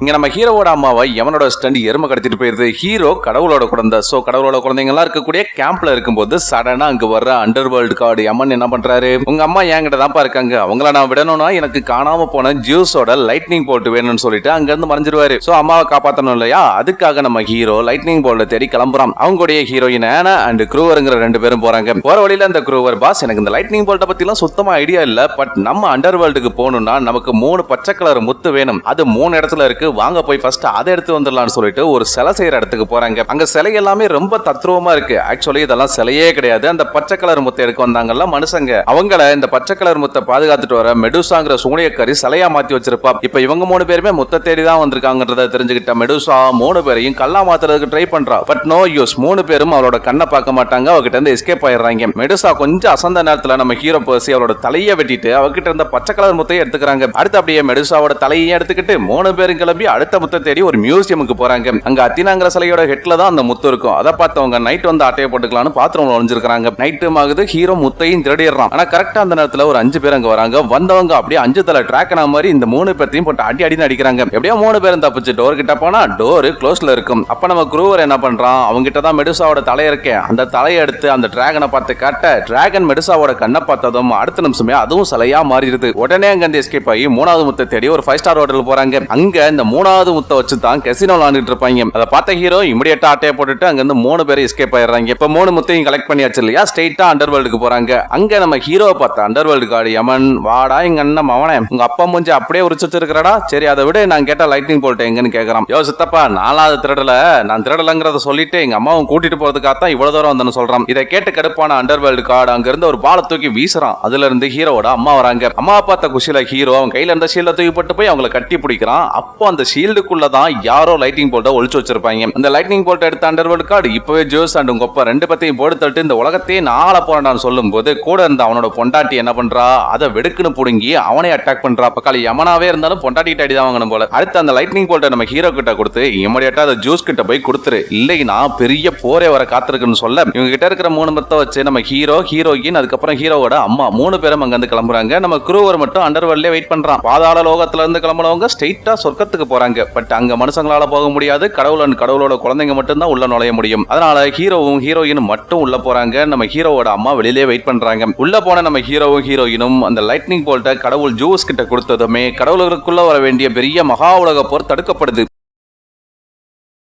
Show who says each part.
Speaker 1: இங்க நம்ம ஹீரோவோட அம்மாவை எவனோட ஸ்டண்ட் எருமை கடத்திட்டு போயிருது. ஹீரோ கடவுளோட குழந்தை. சோ கடவுளோட குழந்தைங்க எல்லாம் இருக்கக்கூடிய கேம்ப்ல இருக்கும்போது சடனா அங்க வர்ற அண்டர் வேர்ல்டு கார்டு யமன் என்ன பண்றாரு, உங்க அம்மா என்கிட்ட தான்ப்பா இருக்காங்க, அவங்கள நான் விடணும்னா எனக்கு காணாம போன ஜூஸோட லைட்னிங் போல்ட் வேணும்னு சொல்லிட்டு அங்க இருந்து மறைஞ்சிருவாரு. சோ அம்மாவை காப்பாத்தணும் இல்லையா, அதுக்காக நம்ம ஹீரோ லைட்னிங் போல்ட தேடி கிளம்புறான். அவங்களுடைய ஹீரோயின் ஆனா அண்ட் க்ரூவர்ங்கிற 2 பேரும் போறாங்க. போற வழியில அந்த க்ரூவர் பாஸ், எனக்கு இந்த லைட்னிங் போல்ட பத்தி எல்லாம் சுத்தமா ஐடியா இல்ல, பட் நம்ம அண்டர் வேர்ல்டுக்கு போகணும்னா நமக்கு 3 பச்சை கலர் முத்து வேணும், அது 3 இடத்துல இருக்கு, வாங்க போய் ஃபர்ஸ்ட் அதை எடுத்து வந்துடலாம்னு சொல்லிட்டு ஒரு சிலை செய்யற இடத்துக்கு போறாங்க. அங்க சிலை எல்லாமே ரொம்ப தத்ரூபமா இருக்கு. ஆக்சுவலி இதெல்லாம் சிலையே கிடையாது, அந்த பச்சை கலர் முத்தை எடுக்க வந்தாங்கல்ல மனுஷங்க, அவங்கள இந்த பச்சை கலர் முத்தை பாதுகாத்துட்டு வர மெடுசாங்கிற சூனியக்காரி சிலையா மாத்தி வச்சிருப்பா. இப்ப இவங்க 3 பேருமே முத்தை தேடி தான் வந்திருக்காங்கன்றத தெரிஞ்சுக்கிட்ட மெடுசா 3 பேரையும் கல்லா மாத்துறதுக்கு ட்ரை பண்றா. பட் நோ யூஸ், 3 பேரும் அவளோட கண்ணை பார்க்க மாட்டாங்க, அவகிட்ட இருந்து எஸ்கேப் ஆயிடுறாங்க. மெடுசா கொஞ்சம் அசந்த நேரத்துல நம்ம ஹீரோ பர்சி அவளோட தலையை வெட்டிட்டு அவகிட்ட இருந்த பச்சை கலர் முத்தையை எடுத்துக்கிறாங்க. அடுத்து அப்படியே மெடுசாவோட தலையை எடுத்துக்கிட்டு 3 பேரும் கிளம்பி அடுத்த முத்தை தேடி ஒரு மியூசியமுக்கு போறாங்க. அங்க அத்தினாங்கிற சிலையோட ஹெட்ல தான் அந்த முத்து இருக்கும். அதை பார்த்தவங்க நைட் வந்து ஆட்டையை போட்டுக்கலாம்னு பாத்ரூம்ல ஒளிஞ்சிருக்காங்க. நைட் ஆகுது, ஹீரோ முத்தையும் திருடிடுறான். ஆனா கரெக்டா அந்த நேரத்துல ஒரு 5 பேர் அங்க வராங்க. வந்தவங்க அப்படியே 5 தலை டிராக்கன மாதிரி இந்த 3 பேர்த்தையும் போட்டு அடி அடின்னு அடிக்கிறாங்க. எப்படியோ 3 பேரும் தப்பிச்சு டோர் கிட்ட போனா டோர் க்ளோஸ்ல இருக்கும். அப்ப நம்ம க்ரூவர் என்ன பண்றான், அவங்க கிட்ட தான் மெடுசாவோட தலை இருக்கேன், அந்த தலையை எடுத்து அந்த டிராகனை பார்த்து காட்ட, டிராகன் மெடுசாவோட கண்ணை பார்த்ததும் அடுத்த நிமிஷமே அதுவும் சிலையா மாறிடுது. உடனே அங்க இருந்து எஸ்கேப் ஆகி 3வது முத்தை தேடி ஒரு 5 ஸ்டார் ஹோட்டல் போறாங்க. அங்க இந்த 3வது முத்தை வச்சு தான் கசினோ விளையாண்டுட்டு இருப்பாங்க. அதை பார்த்த ஹீரோ இமிடியேட்டா ஆட்டையை போட்டுட்டு அங்க இருந்து 3 பேர் எஸ்கேப் ஆயிடுறாங்க. இப்ப 3 முத்தையும் கலெக்ட் பண்ணியாச்சு இல்லையா, ஸ்ட்ரெயிட்டா அண்டர் வேர்ல்டுக்கு போறாங்க. அங்க நம்ம ஹீரோவை பார்த்த அண்டர் வேர்ல்டு கார்டு யமன், வாடா எங்க அண்ணன் மவனே, உங்க அப்பா மூஞ்சி அப்படியே உரிச்சு வச்சிருக்கடா, சரி அதை விட நான் கேட்ட லைட்னிங் போல்ட் எங்கன்னு கேக்குறான். யோ சித்தப்பா, நாலாவது திருடல, நான் திருடலங்கிறத சொல்லிட்டு எங்க அம்மாவும் கூட்டிட்டு போறதுக்காகத்தான் இவ்வளவு தூரம் வந்தேன்னு சொல்றான். இதை கேட்டு கடுப்பான அண்டர் வேர்ல்டு கார்டு அங்க இருந்து ஒரு பாலை தூக்கி வீசுறான். அதுல இருந்து ஹீரோவோட அம்மா வராங்க. அம்மா பார்த்த குஷில ஹீரோ அவன் கையில இருந்த ஷீல்ட தூக்கி போட்டு போய் அவங்களை கட்டி பிடிக்கிறான். அப்போ அந்த ஷீல்டுக்குள்ளதான் யாரோ லைட்னிங் போல்ட ஒளிச்சு வச்சிருப்பாங்க. அந்த லைட்னிங் போல்ட் எடுத்த அண்டர் வேர்ல்டு கார்டு இப்பவே ஜோஸ் அண்ட் உங்க அப்பா 2 பேத்தையும் போட்டு தட்டு இந்த உலகத்தையே நாள போறான்னு சொல்லும் போது கூட இருந்த அவனோட பொண்டாட்டி என்ன பண்றா, அதை வெடுக்குன்னு புடுங்கி அவனை அட்டாக் பண்றா. பக்காளி யமனாவே இருந்தாலும் பொண்டாட்டி அடி தான் வாங்கணும் போல. அடுத்து அந்த லைட்னிங் போல்ட நம்ம ஹீரோ கிட்ட கொடுத்து இமிடியேட்டா அதை ஜூஸ் கிட்ட போய் கொடுத்துரு, இல்லைன்னா பெரிய போரே வர காத்திருக்குன்னு சொல்ல, இவங்க கிட்ட இருக்கிற 3 மத்த வச்சு நம்ம ஹீரோ, ஹீரோயின், அதுக்கப்புறம் ஹீரோவோட அம்மா 3 பேரும் அங்க இருந்து கிளம்புறாங்க. நம்ம க்ரூவர் மட்டும் அண்டர் வேர்ல்ட்லயே வெயிட் பண்றான். பாதாள லோகத்துல இருந்து கிளம்புறவங்க ஸ்ட்ரெயிட்டா சொர்க்கத்துக்கு போறாங்க. பட் அங்க மனுஷங்களால போக முடியாது, கடவுளோட குழந்தைங்க மட்டும் தான் உள்ள நுழைய முடியும். அதனால ஹீரோவும் ஹீரோயினும் மட்டும் உள்ள போறாங்க. நம்ம ஹீரோவோட அம்மா வெளியிலே வெயிட் பண்றாங்க. உள்ள போன நம்ம ஹீரோவும் ஹீரோயினும் அந்த லைட்னிங் போல்ட்ட கடவுள் ஜூஸ் கிட்ட கொடுத்ததுமே கடவுளுக்குள்ள வர வேண்டிய பெரிய மகா உலக போர் தடுக்கப்படுது.